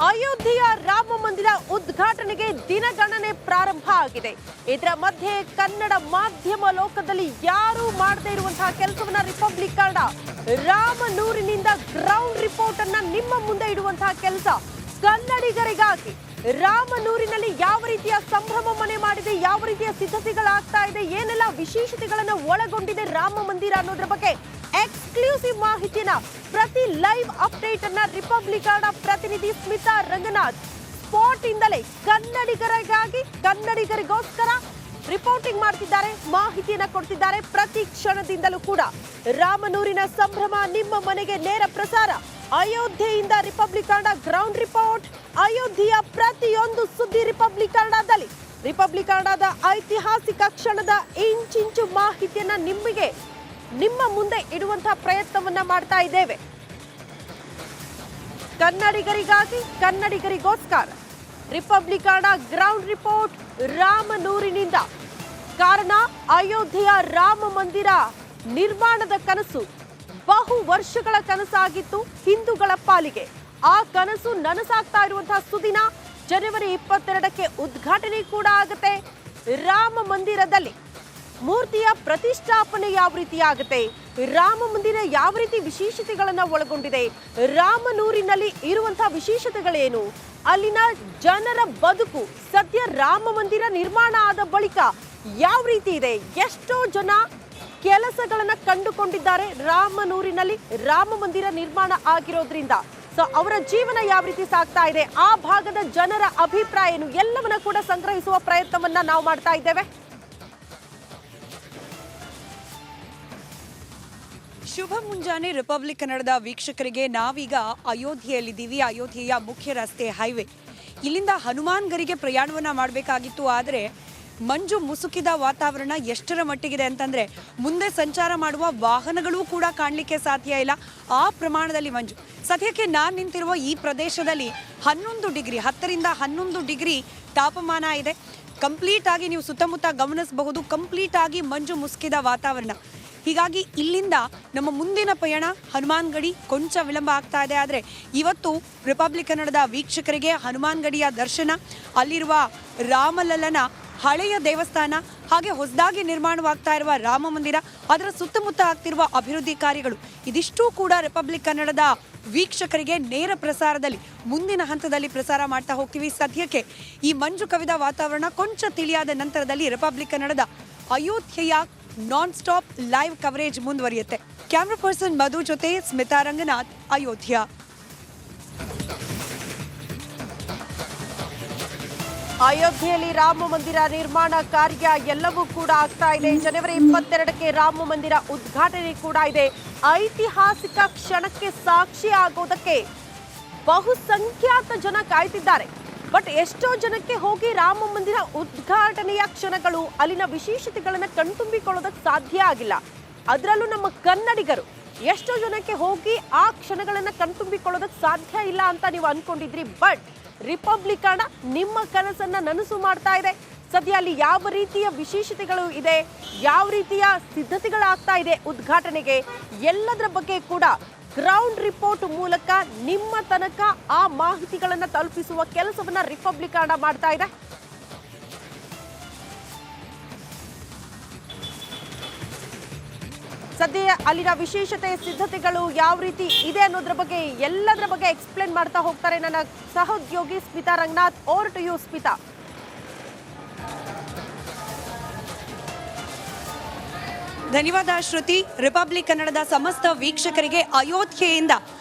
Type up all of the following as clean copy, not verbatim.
ಅಯೋಧ್ಯೆಯ ರಾಮ ಮಂದಿರ ಉದ್ಘಾಟನೆಗೆ ದಿನಗಣನೆ ಪ್ರಾರಂಭ ಆಗಿದೆ. ಇದರ ಮಧ್ಯೆ ಕನ್ನಡ ಮಾಧ್ಯಮ ಲೋಕದಲ್ಲಿ ಯಾರು ಮಾಡದೇ ಇರುವಂತಹ ಕೆಲಸವನ್ನ ರಿಪಬ್ಲಿಕ್ ಕನ್ನಡ ರಾಮನೂರಿನಿಂದ ಗ್ರೌಂಡ್ ರಿಪೋರ್ಟ್ ಅನ್ನ ನಿಮ್ಮ ಮುಂದೆ ಇಡುವಂತಹ ಕೆಲಸ ಕನ್ನಡಿಗರಿಗಾಗಿ. ರಾಮನೂರಿನಲ್ಲಿ ಯಾವ ರೀತಿಯ ಸಂಭ್ರಮ ಮನೆ ಮಾಡಿದೆ, ಯಾವ ರೀತಿಯ ಸಿದ್ಧತೆಗಳಾಗ್ತಾ ಇದೆ, ಏನೆಲ್ಲ ವಿಶೇಷತೆಗಳನ್ನು ಒಳಗೊಂಡಿದೆ ರಾಮ ಮಂದಿರ ಅನ್ನೋದ್ರ ಬಗ್ಗೆ ಎಕ್ಸ್ಕ್ಲೂಸಿವ್ ಮಾಹಿತಿನ ಪ್ರತಿ ಲೈವ್ ಅಪ್ಡೇಟ್ ಅನ್ನ ರಿಪಬ್ಲಿಕ್ ಕನ್ನಡ ಪ್ರತಿನಿಧಿ ಸ್ಮಿತಾ ರಂಗನಾಥ್ ಸ್ಪಾಟ್ ಇಂದಲೇ ಕನ್ನಡಿಗರಿಗಾಗಿ ಕನ್ನಡಿಗರಿಗೋಸ್ಕರ ರಿಪೋರ್ಟಿಂಗ್ ಮಾಡ್ತಿದ್ದಾರೆ, ಮಾಹಿತಿಯನ್ನ ಕೊಡ್ತಿದ್ದಾರೆ. ಪ್ರತಿ ಕ್ಷಣದಿಂದಲೂ ಕೂಡ ರಾಮನೂರಿನ ಸಂಭ್ರಮ ನಿಮ್ಮ ಮನೆಗೆ ನೇರ ಪ್ರಸಾರ. ಅಯೋಧ್ಯೆಯಿಂದ ರಿಪಬ್ಲಿಕ್ ಕನ್ನಡ ಗ್ರೌಂಡ್ ರಿಪೋರ್ಟ್. ಅಯೋಧ್ಯೆಯ ಪ್ರತಿಯೊಂದು ಸುದ್ದಿ ರಿಪಬ್ಲಿಕ್ ಕನ್ನಡದಲ್ಲಿ. ರಿಪಬ್ಲಿಕ್ ಕನ್ನಡದ ಐತಿಹಾಸಿಕ ಕ್ಷಣದ ಇಂಚಿಂಚು ಮಾಹಿತಿಯನ್ನ ನಿಮ್ಮ ಮುಂದೆ ಇಡುವಂತಹ ಪ್ರಯತ್ನವನ್ನ ಮಾಡ್ತಾ ಇದ್ದೇವೆ. ಕನ್ನಡಿಗರಿಗಾಗಿ ಕನ್ನಡಿಗರಿಗೋಸ್ಕರ ರಿಪಬ್ಲಿಕ್ ಕನ್ನಡ ಗ್ರೌಂಡ್ ರಿಪೋರ್ಟ್ ರಾಮನೂರಿನಿಂದ. ಕಾರಣ ಅಯೋಧ್ಯೆಯ ರಾಮ ಮಂದಿರ ನಿರ್ಮಾಣದ ಕನಸು ಬಹು ವರ್ಷಗಳ ಕನಸಾಗಿತ್ತು ಹಿಂದೂಗಳ ಪಾಲಿಗೆ. ಆ ಕನಸು ನನಸಾಗ್ತಾ ಇರುವಂತಹ ಸುದಿನ ಜನವರಿ 22ಕ್ಕೆ ಉದ್ಘಾಟನೆ ಕೂಡ ಆಗುತ್ತೆ. ರಾಮ ಮಂದಿರದಲ್ಲಿ ಮೂರ್ತಿಯ ಪ್ರತಿಷ್ಠಾಪನೆ ಯಾವ ರೀತಿ ಆಗುತ್ತೆ, ರಾಮ ಮಂದಿರ ಯಾವ ರೀತಿ ವಿಶೇಷತೆಗಳನ್ನ ಒಳಗೊಂಡಿದೆ, ರಾಮನೂರಿನಲ್ಲಿ ಇರುವಂತಹ ವಿಶೇಷತೆಗಳೇನು, ಅಲ್ಲಿನ ಜನರ ಬದುಕು ಸದ್ಯ ರಾಮ ಮಂದಿರ ನಿರ್ಮಾಣ ಆದ ಬಳಿಕ ಯಾವ ರೀತಿ ಇದೆ, ಎಷ್ಟೋ ಜನ ಕೆಲಸಗಳನ್ನ ಕಂಡುಕೊಂಡಿದ್ದಾರೆ ರಾಮನೂರಿನಲ್ಲಿ ರಾಮ ಮಂದಿರ ನಿರ್ಮಾಣ ಆಗಿರೋದ್ರಿಂದ. ಸೊ ಅವರ ಜೀವನ ಯಾವ ರೀತಿ ಸಾಗ್ತಾ ಇದೆ, ಆ ಭಾಗದ ಜನರ ಅಭಿಪ್ರಾಯ ಏನು, ಎಲ್ಲವನ್ನ ಕೂಡ ಸಂಗ್ರಹಿಸುವ ಪ್ರಯತ್ನವನ್ನ ನಾವು ಮಾಡ್ತಾ ಇದ್ದೇವೆ. ಶುಭ ಮುಂಜಾನೆ ರಿಪಬ್ಲಿಕ್ ಕನ್ನಡದ ವೀಕ್ಷಕರಿಗೆ. ನಾವೀಗ ಅಯೋಧ್ಯೆಯಲ್ಲಿದ್ದೀವಿ. ಅಯೋಧ್ಯೆಯ ಮುಖ್ಯ ರಸ್ತೆ ಹೈವೇ. ಇಲ್ಲಿಂದ ಹನುಮಾನ್ಗರಿಗೆ ಪ್ರಯಾಣವನ್ನ ಮಾಡಬೇಕಾಗಿತ್ತು. ಆದರೆ ಮಂಜು ಮುಸುಕಿದ ವಾತಾವರಣ ಎಷ್ಟರ ಮಟ್ಟಿಗಿದೆ ಅಂತಂದ್ರೆ ಮುಂದೆ ಸಂಚಾರ ಮಾಡುವ ವಾಹನಗಳು ಕೂಡ ಕಾಣಲಿಕ್ಕೆ ಸಾಧ್ಯ ಇಲ್ಲ, ಆ ಪ್ರಮಾಣದಲ್ಲಿ ಮಂಜು. ಸದ್ಯಕ್ಕೆ ನಾನು ನಿಂತಿರುವ ಈ ಪ್ರದೇಶದಲ್ಲಿ 11 ಡಿಗ್ರಿ 10ರಿಂದ 11 ಡಿಗ್ರಿ ತಾಪಮಾನ ಇದೆ. ಕಂಪ್ಲೀಟ್ ಆಗಿ ನೀವು ಸುತ್ತಮುತ್ತ ಗಮನಿಸಬಹುದು, ಕಂಪ್ಲೀಟ್ ಆಗಿ ಮಂಜು ಮುಸುಕಿದ ವಾತಾವರಣ. ಹೀಗಾಗಿ ಇಲ್ಲಿಂದ ನಮ್ಮ ಮುಂದಿನ ಪಯಣ ಹನುಮಾನ್ ಗಡಿ ಕೊಂಚ ವಿಳಂಬ ಆಗ್ತಾ ಇದೆ. ಆದರೆ ಇವತ್ತು ರಿಪಬ್ಲಿಕ್ ಕನ್ನಡದ ವೀಕ್ಷಕರಿಗೆ ಹನುಮಾನ್ ಗಡಿಯ ದರ್ಶನ, ಅಲ್ಲಿರುವ ರಾಮಲಲ್ಲನ ಹಳೆಯ ದೇವಸ್ಥಾನ, ಹಾಗೆ ಹೊಸದಾಗಿ ನಿರ್ಮಾಣವಾಗ್ತಾ ಇರುವ ರಾಮ ಮಂದಿರ, ಅದರ ಸುತ್ತಮುತ್ತ ಆಗ್ತಿರುವ ಅಭಿವೃದ್ಧಿ ಕಾರ್ಯಗಳು, ಇದಿಷ್ಟೂ ಕೂಡ ರಿಪಬ್ಲಿಕ್ ಕನ್ನಡದ ವೀಕ್ಷಕರಿಗೆ ನೇರ ಪ್ರಸಾರದಲ್ಲಿ ಮುಂದಿನ ಹಂತದಲ್ಲಿ ಪ್ರಸಾರ ಮಾಡ್ತಾ ಹೋಗ್ತೀವಿ. ಸದ್ಯಕ್ಕೆ ಈ ಮಂಜು ಕವಿದ ವಾತಾವರಣ ಕೊಂಚ ತಿಳಿಯಾದ ನಂತರದಲ್ಲಿ ರಿಪಬ್ಲಿಕ್ ಕನ್ನಡದ ಅಯೋಧ್ಯೆಯ ನಾನ್ ಸ್ಟಾಪ್ ಲೈವ್ ಕವರೇಜ್ ಮುಂದುವರಿಯುತ್ತೆ. ಕ್ಯಾಮ್ರಾ ಪರ್ಸನ್ ಮಧು ಜೊತೆ ಸ್ಮಿತಾ ರಂಗನಾಥ್, ಅಯೋಧ್ಯ. ಅಯೋಧ್ಯೆಯಲ್ಲಿ ರಾಮ ಮಂದಿರ ನಿರ್ಮಾಣ ಕಾರ್ಯ ಎಲ್ಲವೂ ಕೂಡ ಆಗ್ತಾ ಇದೆ. ಜನವರಿ 22ಕ್ಕೆ ರಾಮ ಮಂದಿರ ಉದ್ಘಾಟನೆ ಕೂಡ ಇದೆ. ಐತಿಹಾಸಿಕ ಕ್ಷಣಕ್ಕೆ ಸಾಕ್ಷಿ ಆಗೋದಕ್ಕೆ ಬಹುಸಂಖ್ಯಾತ ಜನ ಕಾಯ್ತಿದ್ದಾರೆ. ಬಟ್ ಎಷ್ಟೋ ಜನಕ್ಕೆ ಹೋಗಿ ರಾಮ ಮಂದಿರ ಉದ್ಘಾಟನೆಯ ಕ್ಷಣಗಳು, ಅಲ್ಲಿನ ವಿಶೇಷತೆಗಳನ್ನ ಕಣ್ತುಂಬಿಕೊಳ್ಳೋದಕ್ಕೆ ಸಾಧ್ಯ ಆಗಿಲ್ಲ. ಅದರಲ್ಲೂ ನಮ್ಮ ಕನ್ನಡಿಗರು ಎಷ್ಟೋ ಜನಕ್ಕೆ ಹೋಗಿ ಆ ಕ್ಷಣಗಳನ್ನ ಕಣ್ತುಂಬಿಕೊಳ್ಳೋದಕ್ಕೆ ಸಾಧ್ಯ ಇಲ್ಲ ಅಂತ ನೀವು ಅನ್ಕೊಂಡಿದ್ರಿ. ಬಟ್ ರಿಪಬ್ಲಿಕ್ ಕನ್ನಡ ನಿಮ್ಮ ಕನಸನ್ನ ನನಸು ಮಾಡ್ತಾ ಇದೆ. ಸದ್ಯ ಅಲ್ಲಿ ಯಾವ ರೀತಿಯ ವಿಶೇಷತೆಗಳು ಇದೆ, ಯಾವ ರೀತಿಯ ಸಿದ್ಧತೆಗಳಾಗ್ತಾ ಇದೆ ಉದ್ಘಾಟನೆಗೆ, ಎಲ್ಲದರ ಬಗ್ಗೆ ಕೂಡ ಗ್ರೌಂಡ್ ರಿಪೋರ್ಟ್ ಮೂಲಕ ನಿಮ್ಮ ತನಕ ಆ ಮಾಹಿತಿಗಳನ್ನ ತಲುಪಿಸುವ ಕೆಲಸವನ್ನ ರಿಪಬ್ಲಿಕ್ ಕನ್ನಡ ಮಾಡ್ತಾ ಇದೆ. ಸದ್ಯ ಅಲ್ಲಿನ ವಿಶೇಷತೆ, ಸಿದ್ಧತೆಗಳು ಯಾವ ರೀತಿ ಇದೆ ಅನ್ನೋದ್ರ ಬಗ್ಗೆ ಎಲ್ಲದರ ಬಗ್ಗೆ ಎಕ್ಸ್ಪ್ಲೇನ್ ಮಾಡ್ತಾ ಹೋಗ್ತಾರೆ ನನ್ನ ಸಹೋದ್ಯೋಗಿ Smita Ranganath. Over to you Smita. ಧನ್ಯವಾದ ಶ್ರುತಿ. ರಿಪಬ್ಲಿಕ್ ಕನ್ನಡದ ಸಮಸ್ತ ವೀಕ್ಷಕರಿಗೆ ಅಯೋಧ್ಯೆಯಿಂದ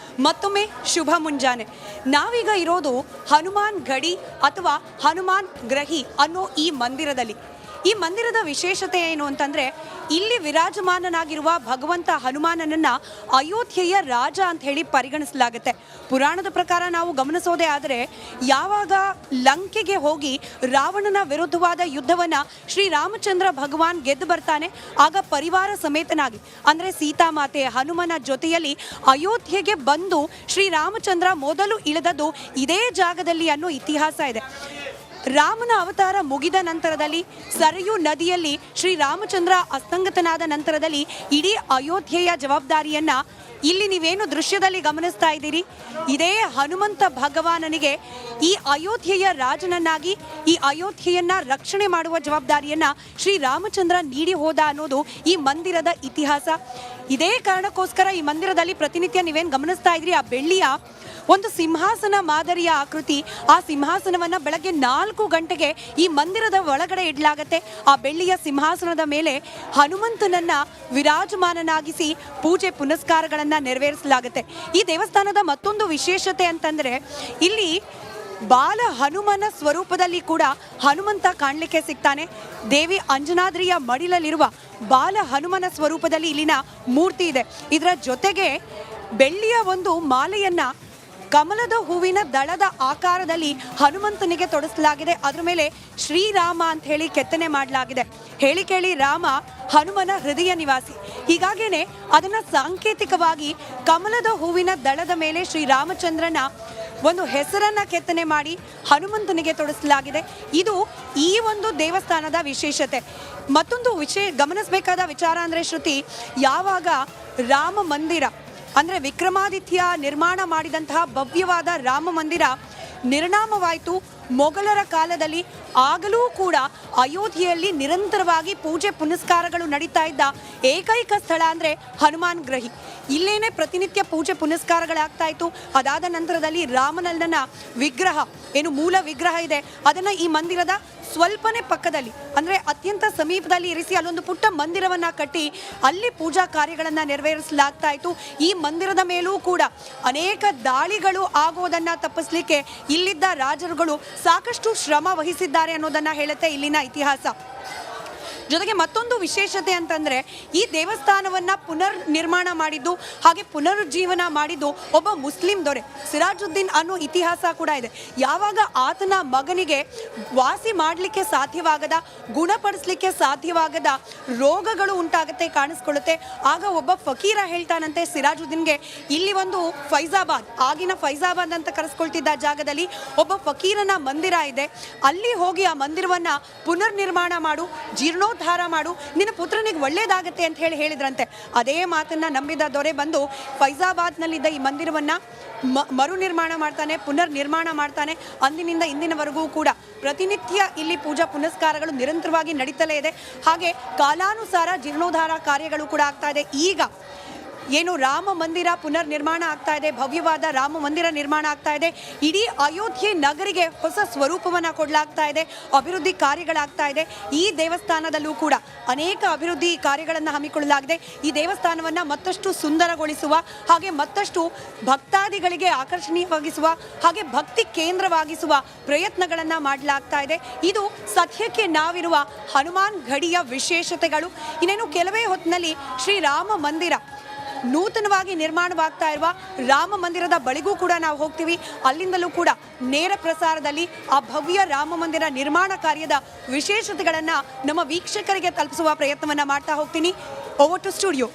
ಮತ್ತೊಮ್ಮೆ ಶುಭ ಮುಂಜಾನೆ. ನಾವೀಗ ಇರೋದು ಹನುಮಾನ್ ಗಡಿ ಅಥವಾ ಹನುಮಾನ್ ಗ್ರಹಿ ಅನ್ನೋ ಈ ಮಂದಿರದಲ್ಲಿ. ಈ ಮಂದಿರದ ವಿಶೇಷತೆ ಏನು ಅಂತಂದ್ರೆ, ಇಲ್ಲಿ ವಿರಾಜಮಾನನಾಗಿರುವ ಭಗವಂತ ಹನುಮಾನನನ್ನ ಅಯೋಧ್ಯೆಯ ರಾಜ ಅಂತ ಹೇಳಿ ಪರಿಗಣಿಸಲಾಗುತ್ತೆ. ಪುರಾಣದ ಪ್ರಕಾರ ನಾವು ಗಮನಿಸೋದೇ ಆದರೆ, ಯಾವಾಗ ಲಂಕೆಗೆ ಹೋಗಿ ರಾವಣನ ವಿರುದ್ಧವಾದ ಯುದ್ಧವನ್ನ ಶ್ರೀರಾಮಚಂದ್ರ ಭಗವಾನ್ ಗೆದ್ದು ಬರ್ತಾನೆ, ಆಗ ಪರಿವಾರ ಸಮೇತನಾಗಿ ಅಂದ್ರೆ ಸೀತಾಮಾತೆ ಹನುಮನ ಜೊತೆಯಲ್ಲಿ ಅಯೋಧ್ಯೆಗೆ ಬಂದು ಶ್ರೀರಾಮಚಂದ್ರ ಮೊದಲು ಇಳಿದದ್ದು ಇದೇ ಜಾಗದಲ್ಲಿ ಅನ್ನೋ ಇತಿಹಾಸ ಇದೆ. ರಾಮನ ಅವತಾರ ಮುಗಿದ ನಂತರದಲ್ಲಿ ಸರಯೂ ನದಿಯಲ್ಲಿ ಶ್ರೀರಾಮಚಂದ್ರ ಅಸ್ತಂಗತನಾದ ನಂತರದಲ್ಲಿ ಇಡೀ ಅಯೋಧ್ಯೆಯ ಜವಾಬ್ದಾರಿಯನ್ನ ಇಲ್ಲಿ ನೀವೇನು ದೃಶ್ಯದಲ್ಲಿ ಗಮನಿಸ್ತಾ ಇದ್ದೀರಿ, ಇದೇ ಹನುಮಂತ ಭಗವಾನನಿಗೆ ಈ ಅಯೋಧ್ಯೆಯ ರಾಜನನ್ನಾಗಿ ಈ ಅಯೋಧ್ಯೆಯನ್ನ ರಕ್ಷಣೆ ಮಾಡುವ ಜವಾಬ್ದಾರಿಯನ್ನ ಶ್ರೀರಾಮಚಂದ್ರ ನೀಡಿ ಹೋದ ಅನ್ನೋದು ಈ ಮಂದಿರದ ಇತಿಹಾಸ. ಇದೇ ಕಾರಣಕ್ಕೋಸ್ಕರ ಈ ಮಂದಿರದಲ್ಲಿ ಪ್ರತಿನಿತ್ಯ ನೀವೇನು ಗಮನಿಸ್ತಾ ಇದ್ರಿ, ಆ ಬೆಳ್ಳಿಯ ಒಂದು ಸಿಂಹಾಸನ ಮಾದರಿಯ ಆಕೃತಿ, ಆ ಸಿಂಹಾಸನವನ್ನ ಬೆಳಗ್ಗೆ 4 ಗಂಟೆಗೆ ಈ ಮಂದಿರದ ಒಳಗಡೆ ಇಡಲಾಗತ್ತೆ. ಆ ಬೆಳ್ಳಿಯ ಸಿಂಹಾಸನದ ಮೇಲೆ ಹನುಮಂತನನ್ನ ವಿರಾಜಮಾನನಾಗಿಸಿ ಪೂಜೆ ಪುನಸ್ಕಾರಗಳನ್ನ ನೆರವೇರಿಸಲಾಗುತ್ತೆ. ಈ ದೇವಸ್ಥಾನದ ಮತ್ತೊಂದು ವಿಶೇಷತೆ ಅಂತಂದ್ರೆ, ಇಲ್ಲಿ ಬಾಲ ಹನುಮನ ಸ್ವರೂಪದಲ್ಲಿ ಕೂಡ ಹನುಮಂತ ಕಾಣಲಿಕ್ಕೆ ಸಿಗ್ತಾನೆ. ದೇವಿ ಅಂಜನಾದ್ರಿಯ ಮಡಿಲಲ್ಲಿರುವ ಬಾಲ ಹನುಮನ ಸ್ವರೂಪದಲ್ಲಿ ಇಲ್ಲಿನ ಮೂರ್ತಿ ಇದೆ. ಇದರ ಜೊತೆಗೆ ಬೆಳ್ಳಿಯ ಒಂದು ಮಾಲೆಯನ್ನ ಕಮಲದ ಹೂವಿನ ದಳದ ಆಕಾರದಲ್ಲಿ ಹನುಮಂತನಿಗೆ ತೊಡಸಲಾಗಿದೆ. ಅದ್ರ ಮೇಲೆ ಶ್ರೀರಾಮ ಅಂತ ಹೇಳಿ ಕೆತ್ತನೆ ಮಾಡಲಾಗಿದೆ. ಹೇಳಿ ಕೇಳಿ ರಾಮ ಹನುಮನ ಹೃದಯ ನಿವಾಸಿ, ಹೀಗಾಗೇನೆ ಅದನ್ನ ಸಾಂಕೇತಿಕವಾಗಿ ಕಮಲದ ಹೂವಿನ ದಳದ ಮೇಲೆ ಶ್ರೀರಾಮಚಂದ್ರನ ಒಂದು ಹೆಸರನ್ನ ಕೆತ್ತನೆ ಮಾಡಿ ಹನುಮಂತನಿಗೆ ತೊಡಸಲಾಗಿದೆ. ಇದು ಈ ಒಂದು ದೇವಸ್ಥಾನದ ವಿಶೇಷತೆ. ಮತ್ತೊಂದು ಗಮನಿಸಬೇಕಾದ ವಿಚಾರ ಅಂದರೆ ಶ್ರುತಿ, ಯಾವಾಗ ರಾಮ ಮಂದಿರ ಅಂದರೆ ವಿಕ್ರಮಾದಿತ್ಯ ನಿರ್ಮಾಣ ಮಾಡಿದಂತಹ ಭವ್ಯವಾದ ರಾಮ ಮಂದಿರ ನಿರ್ನಾಮವಾಯಿತು ಮೊಘಲರ ಕಾಲದಲ್ಲಿ, ಆಗಲೂ ಕೂಡ ಅಯೋಧ್ಯೆಯಲ್ಲಿ ನಿರಂತರವಾಗಿ ಪೂಜೆ ಪುನಸ್ಕಾರಗಳು ನಡೀತಾ ಇದ್ದ ಏಕೈಕ ಸ್ಥಳ ಅಂದರೆ ಹನುಮಾನ್ ಗ್ರಹಿ. ಇಲ್ಲೇನೆ ಪ್ರತಿನಿತ್ಯ ಪೂಜೆ ಪುನಸ್ಕಾರಗಳಾಗ್ತಾ ಇತ್ತು. ಅದಾದ ನಂತರದಲ್ಲಿ ರಾಮನನ್ನ ವಿಗ್ರಹ ಏನು ಮೂಲ ವಿಗ್ರಹ ಇದೆ ಅದನ್ನು ಈ ಮಂದಿರದ ಸ್ವಲ್ಪನೇ ಪಕ್ಕದಲ್ಲಿ ಅಂದರೆ ಅತ್ಯಂತ ಸಮೀಪದಲ್ಲಿ ಇರಿಸಿ ಅಲ್ಲೊಂದು ಪುಟ್ಟ ಮಂದಿರವನ್ನು ಕಟ್ಟಿ ಅಲ್ಲಿ ಪೂಜಾ ಕಾರ್ಯಗಳನ್ನು ನೆರವೇರಿಸಲಾಗ್ತಾ ಇತ್ತು. ಈ ಮಂದಿರದ ಮೇಲೂ ಕೂಡ ಅನೇಕ ದಾಳಿಗಳು ಆಗೋದನ್ನು ತಪ್ಪಿಸಲಿಕ್ಕೆ ಇಲ್ಲಿದ್ದ ರಾಜರುಗಳು ಸಾಕಷ್ಟು ಶ್ರಮ ವಹಿಸಿದ್ದಾರೆ ಅನ್ನೋದನ್ನು ಹೇಳುತ್ತೆ ಇಲ್ಲಿನ ಇತಿಹಾಸ. ಜೊತೆಗೆ ಮತ್ತೊಂದು ವಿಶೇಷತೆ ಅಂತಂದರೆ, ಈ ದೇವಸ್ಥಾನವನ್ನು ಪುನರ್ ನಿರ್ಮಾಣ ಮಾಡಿದ್ದು ಹಾಗೆ ಪುನರುಜ್ಜೀವನ ಮಾಡಿದ್ದು ಒಬ್ಬ ಮುಸ್ಲಿಂ ದೊರೆ ಸಿರಾಜುದ್ದೀನ್ ಅನ್ನೋ ಇತಿಹಾಸ ಕೂಡ ಇದೆ. ಯಾವಾಗ ಆತನ ಮಗನಿಗೆ ವಾಸಿ ಮಾಡಲಿಕ್ಕೆ ಸಾಧ್ಯವಾಗದ, ಗುಣಪಡಿಸಲಿಕ್ಕೆ ಸಾಧ್ಯವಾಗದ ರೋಗಗಳು ಉಂಟಾಗುತ್ತೆ, ಕಾಣಿಸ್ಕೊಳ್ಳುತ್ತೆ, ಆಗ ಒಬ್ಬ ಫಕೀರ ಹೇಳ್ತಾನಂತೆ ಸಿರಾಜುದ್ದೀನ್ಗೆ, ಇಲ್ಲಿ ಒಂದು ಫೈಜಾಬಾದ್, ಆಗಿನ ಫೈಜಾಬಾದ್ ಅಂತ ಕರೆಸ್ಕೊಳ್ತಿದ್ದ ಜಾಗದಲ್ಲಿ ಒಬ್ಬ ಫಕೀರನ ಮಂದಿರ ಇದೆ, ಅಲ್ಲಿ ಹೋಗಿ ಆ ಮಂದಿರವನ್ನು ಪುನರ್ ನಿರ್ಮಾಣ ಮಾಡು, ಜೀರ್ಣೋದ್ಧಾರ ಮಾಡು, ನಿನ್ನ ಪುತ್ರನಿಗೆ ಒಳ್ಳೇದಾಗತ್ತೆ ಅಂತ ಹೇಳಿದ್ರಂತೆ. ಅದೇ ಮಾತನ್ನ ನಂಬಿದ ದೊರೆ ಬಂದು ಫೈಜಾಬಾದ್ನಲ್ಲಿದ್ದ ಈ ಮಂದಿರವನ್ನ ಮರು ನಿರ್ಮಾಣ ಮಾಡ್ತಾನೆ, ಪುನರ್ ನಿರ್ಮಾಣ ಮಾಡ್ತಾನೆ. ಅಂದಿನಿಂದ ಇಂದಿನವರೆಗೂ ಕೂಡ ಪ್ರತಿನಿತ್ಯ ಇಲ್ಲಿ ಪೂಜಾ ಪುನಸ್ಕಾರಗಳು ನಿರಂತರವಾಗಿ ನಡೀತಲೇ ಇದೆ. ಹಾಗೆ ಕಾಲಾನುಸಾರ ಜೀರ್ಣೋದ್ಧಾರ ಕಾರ್ಯಗಳು ಕೂಡ ಆಗ್ತಾ ಇದೆ. ಈಗ ಏನು ರಾಮ ಮಂದಿರ ಪುನರ್ ನಿರ್ಮಾಣ ಆಗ್ತಾ ಇದೆ, ಭವ್ಯವಾದ ರಾಮ ಮಂದಿರ ನಿರ್ಮಾಣ ಆಗ್ತಾ ಇದೆ, ಇಡೀ ಅಯೋಧ್ಯೆ ನಗರಿಗೆ ಹೊಸ ಸ್ವರೂಪವನ್ನು ಕೊಡಲಾಗ್ತಾ ಇದೆ, ಅಭಿವೃದ್ಧಿ ಕಾರ್ಯಗಳಾಗ್ತಾ ಇದೆ. ಈ ದೇವಸ್ಥಾನದಲ್ಲೂ ಕೂಡ ಅನೇಕ ಅಭಿವೃದ್ಧಿ ಕಾರ್ಯಗಳನ್ನು ಹಮ್ಮಿಕೊಳ್ಳಲಾಗಿದೆ. ಈ ದೇವಸ್ಥಾನವನ್ನು ಮತ್ತಷ್ಟು ಸುಂದರಗೊಳಿಸುವ ಹಾಗೆ ಮತ್ತಷ್ಟು ಭಕ್ತಾದಿಗಳಿಗೆ ಆಕರ್ಷಣೀಯವಾಗಿಸುವ ಹಾಗೆ ಭಕ್ತಿ ಕೇಂದ್ರವಾಗಿಸುವ ಪ್ರಯತ್ನಗಳನ್ನು ಮಾಡಲಾಗ್ತಾ ಇದೆ. ಇದು ಸದ್ಯಕ್ಕೆ ನಾವಿರುವ ಹನುಮಾನ್ ಗಡಿಯ ವಿಶೇಷತೆಗಳು. ಇನ್ನೇನು ಕೆಲವೇ ಹೊತ್ತಿನಲ್ಲಿ ಶ್ರೀರಾಮ ಮಂದಿರ ನೂತನವಾಗಿ ನಿರ್ಮಾಣವಾಗ್ತಾ ಇರುವ ರಾಮ ಮಂದಿರದ ಬಳಿಗೂ ಕೂಡ ನಾವು ಹೋಗ್ತೀವಿ. ಅಲ್ಲಿಂದಲೂ ಕೂಡ ನೇರ ಪ್ರಸಾರದಲ್ಲಿ ಆ ಭವ್ಯ ರಾಮ ಮಂದಿರ ನಿರ್ಮಾಣ ಕಾರ್ಯದ ವಿಶೇಷತೆಗಳನ್ನು ನಮ್ಮ ವೀಕ್ಷಕರಿಗೆ ತಲುಪಿಸುವ ಪ್ರಯತ್ನವನ್ನು ಮಾಡ್ತಾ ಹೋಗ್ತೀನಿ. Over to studio.